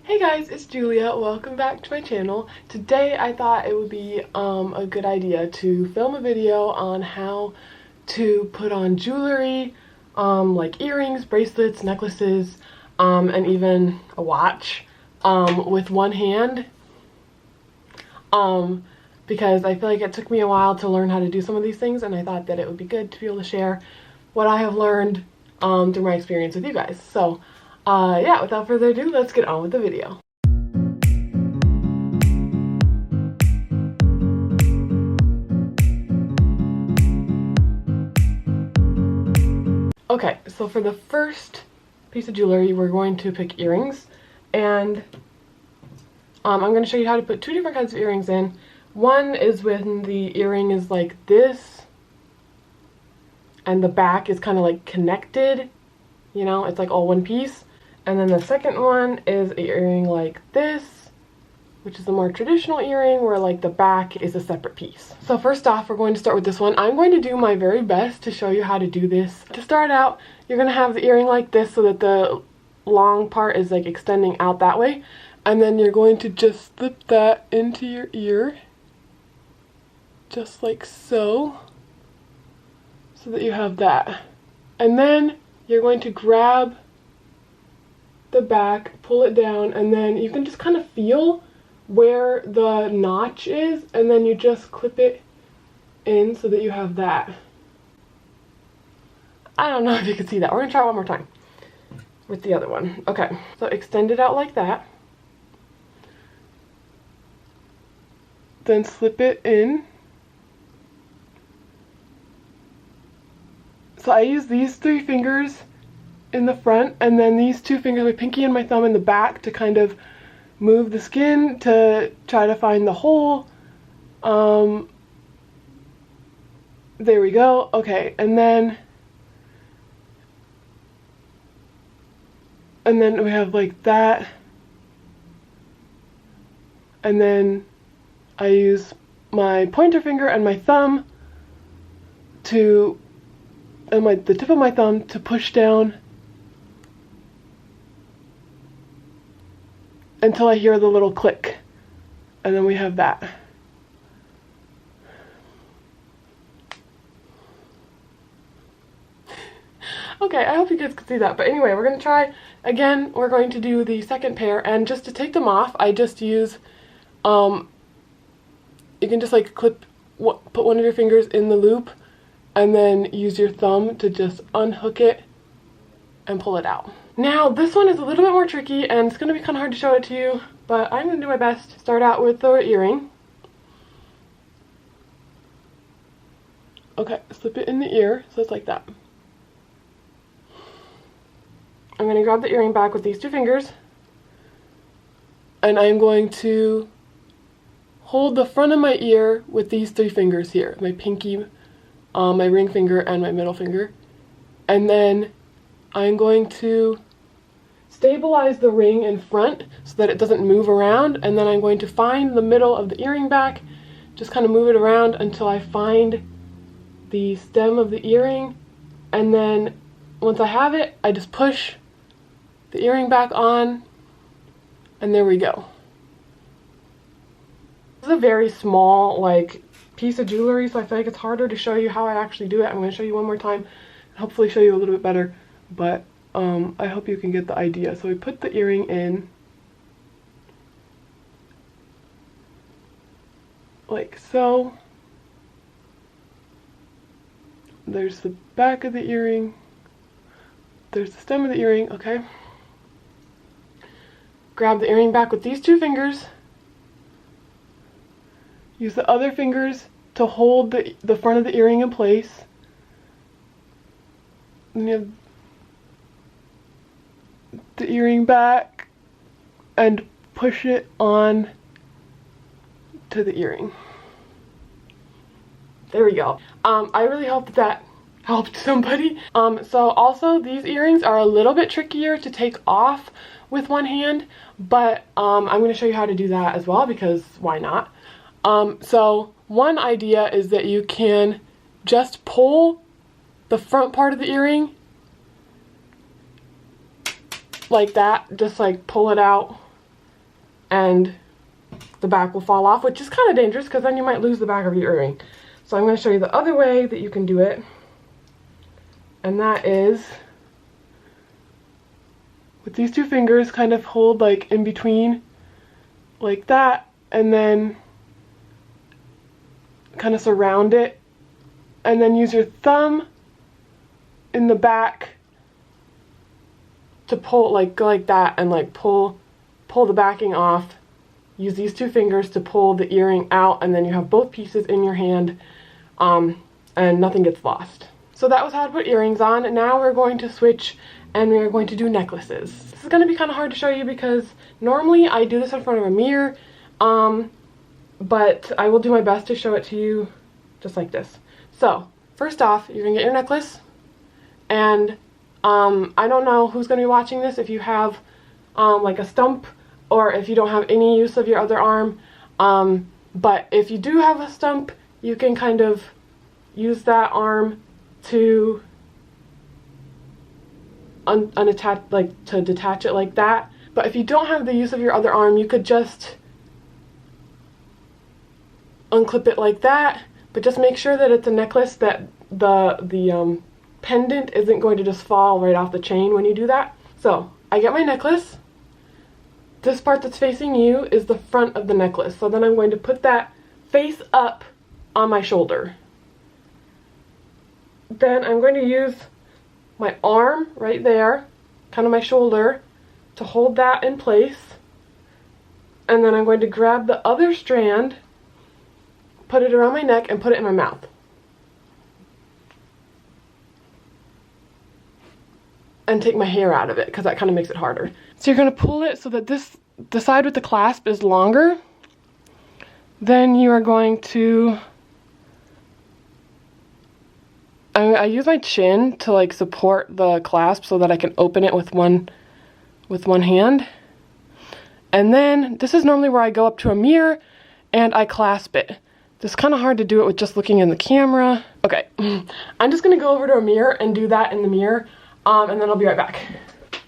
Hey guys, it's Julia. Welcome back to my channel. Today I thought it would be a good idea to film a video on how to put on jewelry, like earrings, bracelets, necklaces, and even a watch with one hand. Because I feel like it took me a while to learn how to do some of these things, and I thought that it would be good to be able to share what I have learned through my experience with you guys. So yeah, without further ado, let's get on with the video. Okay, so for the first piece of jewelry, we're going to pick earrings, and I'm going to show you how to put two different kinds of earrings in. One is when the earring is like this, and the back is kind of like connected, you know, it's like all one piece. And then the second one is an earring like this, which is a more traditional earring where like the back is a separate piece. So first off, we're going to start with this one. I'm going to do my very best to show you how to do this. To start out, you're going to have the earring like this so that the long part is like extending out that way. And then you're going to just slip that into your ear, just like so that you have that. And then you're going to grab the back, pull it down, and then you can just kind of feel where the notch is, and then you just clip it in so that you have that. I don't know if you can see that. We're gonna try it one more time with the other one. Okay, so extend it out like that. Then slip it in. So I use these three fingers in the front, and then these two fingers, my pinky and my thumb, in the back to kind of move the skin to try to find the hole. There we go. Okay, and then we have like that, and then I use my pointer finger and my thumb the tip of my thumb to push down until I hear the little click, and then we have that. Okay, I hope you guys could see that, but anyway, we're going to try again. We're going to do the second pair, and just to take them off, I just use, you can just like put one of your fingers in the loop, and then use your thumb to just unhook it and pull it out. Now, this one is a little bit more tricky, and it's going to be kind of hard to show it to you, but I'm going to do my best. Start out with the earring. Okay, slip it in the ear, so it's like that. I'm going to grab the earring back with these two fingers, and I'm going to hold the front of my ear with these three fingers here, my pinky, my ring finger, and my middle finger. And then I'm going to stabilize the ring in front so that it doesn't move around, and then I'm going to find the middle of the earring back, just kind of move it around until I find the stem of the earring, and then once I have it, I just push the earring back on, and there we go. This is a very small like piece of jewelry, so I feel like it's harder to show you how I actually do it. I'm going to show you one more time and hopefully show you a little bit better, but I hope you can get the idea. So we put the earring in like so. There's the back of the earring, there's the stem of the earring. Okay, grab the earring back with these two fingers, use the other fingers to hold the front of the earring in place, and you have the earring back and push it on to the earring. There we go. I really hope that helped somebody. So also these earrings are a little bit trickier to take off with one hand, but I'm going to show you how to do that as well, because why not? So one idea is that you can just pull the front part of the earring like that, just like pull it out and the back will fall off, which is kind of dangerous because then you might lose the back of your earring. So I'm going to show you the other way that you can do it, and that is with these two fingers, kind of hold like in between like that, and then kind of surround it, and then use your thumb in the back to pull, like go like that, and like pull the backing off. Use these two fingers to pull the earring out, and then you have both pieces in your hand, and nothing gets lost. So that was how to put earrings on, and now we're going to switch and we are going to do necklaces. This is going to be kind of hard to show you because normally I do this in front of a mirror, but I will do my best to show it to you just like this. So first off, you're going to get your necklace, and I don't know who's going to be watching this, if you have like a stump or if you don't have any use of your other arm, but if you do have a stump, you can kind of use that arm to unattach, like to detach it like that. But if you don't have the use of your other arm, you could just unclip it like that, but just make sure that it's a necklace that the pendant isn't going to just fall right off the chain when you do that. So I get my necklace. This part that's facing you is the front of the necklace, so then I'm going to put that face up on my shoulder. Then I'm going to use my arm right there, kind of my shoulder, to hold that in place, and then I'm going to grab the other strand, put it around my neck, and put it in my mouth. And take my hair out of it because that kind of makes it harder. So you're going to pull it so that the side with the clasp is longer. Then you are going to, I use my chin to like support the clasp so that I can open it with one hand. And then this is normally where I go up to a mirror and I clasp it. It's kind of hard to do it with just looking in the camera. Okay, I'm just going to go over to a mirror and do that in the mirror. And then I'll be right back.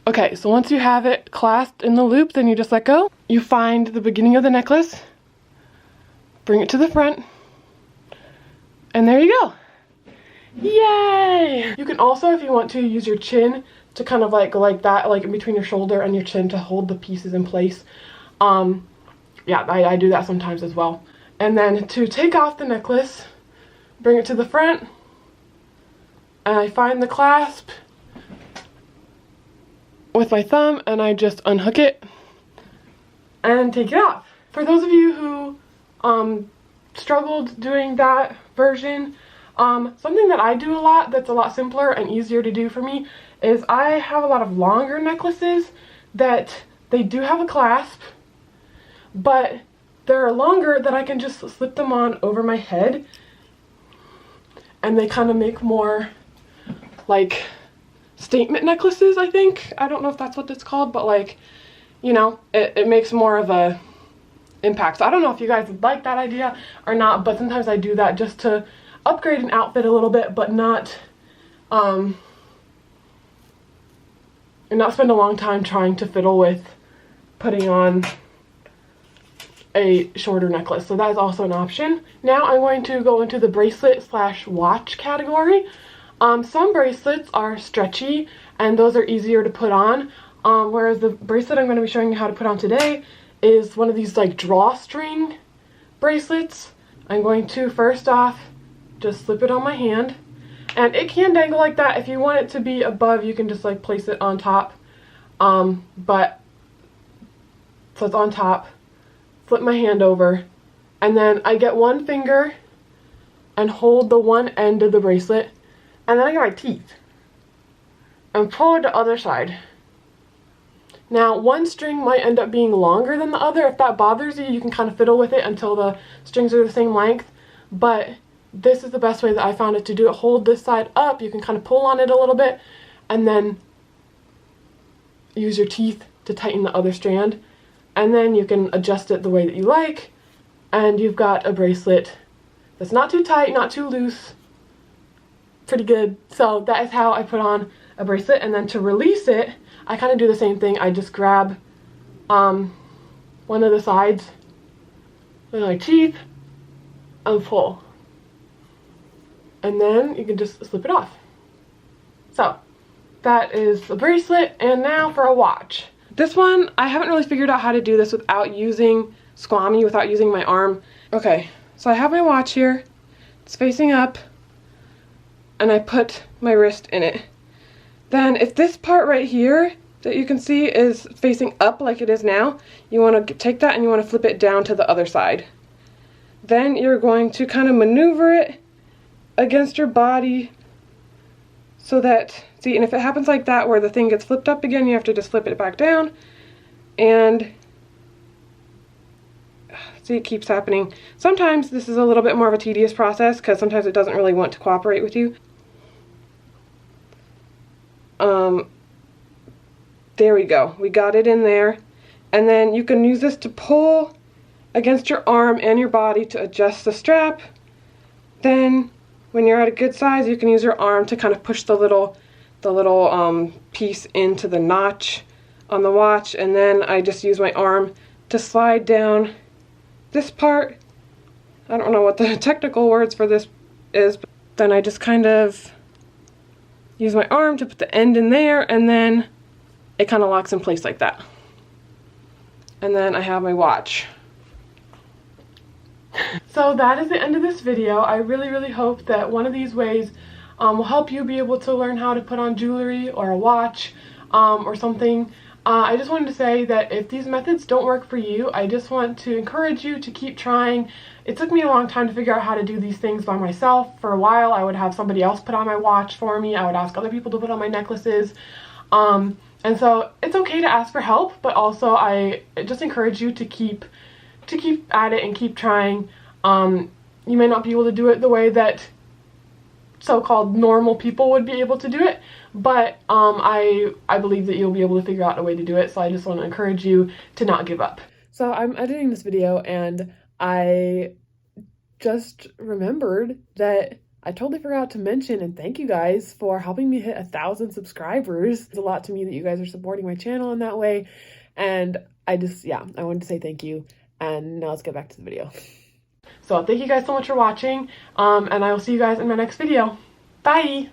Okay, so once you have it clasped in the loop, then you just let go. You find the beginning of the necklace, bring it to the front, and there you go. Yay! You can also, if you want to, use your chin to kind of like go like that, like in between your shoulder and your chin to hold the pieces in place. Yeah, I do that sometimes as well. And then to take off the necklace, bring it to the front, and I find the clasp with my thumb, and I just unhook it and take it off. For those of you who struggled doing that version, something that I do a lot that's a lot simpler and easier to do for me is I have a lot of longer necklaces that they do have a clasp, but they're longer that I can just slip them on over my head, and they kind of make more like statement necklaces, I think. I don't know if that's what it's called, but like, you know, it makes more of a impact. So I don't know if you guys would like that idea or not, but sometimes I do that just to upgrade an outfit a little bit, but not and not spend a long time trying to fiddle with putting on a shorter necklace. So that is also an option. Now I'm going to go into the bracelet / watch category. Some bracelets are stretchy and those are easier to put on, whereas the bracelet I'm going to be showing you how to put on today is one of these like drawstring bracelets. I'm going to first off just slip it on my hand, and it can dangle like that. If you want it to be above, you can just like place it on top, but so it's on top, flip my hand over, and then I get one finger and hold the one end of the bracelet, and then I get my teeth and pull it the other side. Now, one string might end up being longer than the other. If that bothers you, you can kind of fiddle with it until the strings are the same length, but this is the best way that I found it to do it. Hold this side up, you can kind of pull on it a little bit, and then use your teeth to tighten the other strand, and then you can adjust it the way that you like, and you've got a bracelet that's not too tight, not too loose, pretty good. So that is how I put on a bracelet. And then to release it, I kind of do the same thing. I just grab one one of the sides with my teeth and pull. And then you can just slip it off. So that is the bracelet, and now for a watch. This one, I haven't really figured out how to do this without using squammy, without using my arm. Okay, so I have my watch here. It's facing up, and I put my wrist in it. Then if this part right here that you can see is facing up like it is now, you want to take that and you want to flip it down to the other side. Then you're going to kind of maneuver it against your body so that, see, and if it happens like that where the thing gets flipped up again, you have to just flip it back down, and see, it keeps happening. Sometimes this is a little bit more of a tedious process because sometimes it doesn't really want to cooperate with you. There we go. We got it in there. And then you can use this to pull against your arm and your body to adjust the strap. Then when you're at a good size, you can use your arm to kind of push the little piece into the notch on the watch, and then I just use my arm to slide down this part. I don't know what the technical words for this is, but then I just kind of use my arm to put the end in there, and then it kind of locks in place like that. And then I have my watch. So that is the end of this video. I really hope that one of these ways will help you be able to learn how to put on jewelry or a watch or something. I just wanted to say that if these methods don't work for you, I just want to encourage you to keep trying. It took me a long time to figure out how to do these things by myself. For a while, I would have somebody else put on my watch for me. I would ask other people to put on my necklaces. And so it's okay to ask for help, but also I just encourage you to keep at it and keep trying. You may not be able to do it the way that so-called normal people would be able to do it, but I believe that you'll be able to figure out a way to do it, so I just want to encourage you to not give up. So I'm editing this video, and I just remembered that I totally forgot to mention and thank you guys for helping me hit 1,000 subscribers. It's a lot to me that you guys are supporting my channel in that way, and I wanted to say thank you, and now let's get back to the video. So thank you guys so much for watching, and I will see you guys in my next video. Bye!